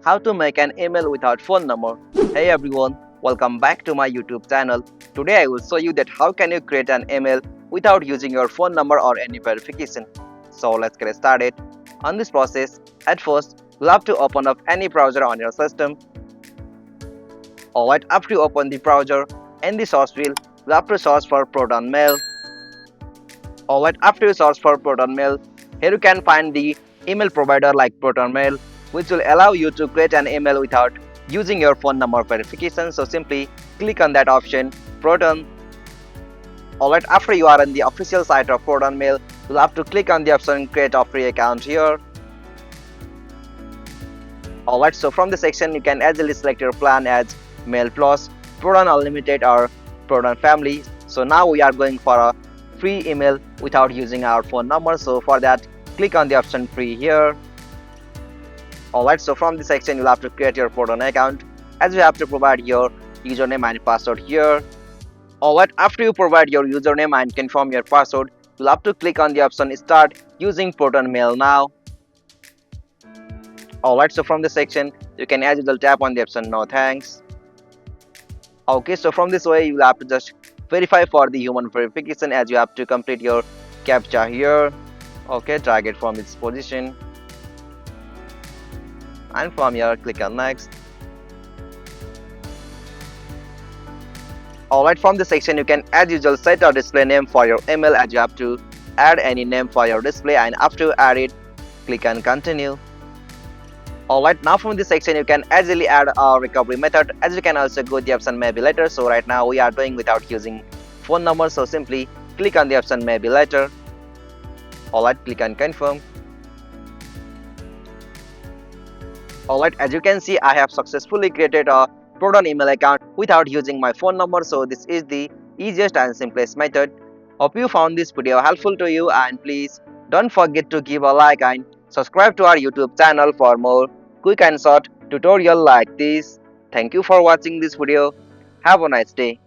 How to make an email without phone number. Hey everyone, welcome back to my YouTube channel. Today I will show you that how can you create an email without using your phone number or any verification. So let's get started. On this process, at first you'll have to open up any browser on your system. Alright, after you open the browser, in the search field you have to search for Proton Mail. Alright, after you search for Proton Mail, here you can find the email provider like Proton Mail, which will allow you to create an email without using your phone number verification. So simply click on that option, Proton. Alright, after you are on the official site of Proton Mail, you'll have to click on the option create a free account here. Alright, so from the section you can easily select your plan as Mail Plus, Proton Unlimited or Proton Family. So now we are going for a free email without using our phone number. So for that, click on the option free here. Alright, so from this section you'll have to create your Proton account, as you have to provide your username and password here. Alright, after you provide your username and confirm your password, you'll have to click on the option start using Proton Mail now. Alright, so from this section you can as usual tap on the option no thanks. Okay, so from this way you'll have to just verify for the human verification, as you have to complete your captcha here. Okay, drag it from its position, and from here click on next. Alright, from this section you can as usual set a display name for your email, as you have to add any name for your display, and after you add it, click on continue. Alright, now from this section you can easily add a recovery method, as you can also go the option maybe later. So right now we are doing without using phone number, so simply click on the option maybe later. Alright, click on confirm. Alright, as you can see I have successfully created a Proton email account without using my phone number. So this is the easiest and simplest method. Hope you found this video helpful to you, and please don't forget to give a like and subscribe to our YouTube channel for more quick and short tutorial like this. Thank you for watching this video. Have a nice day.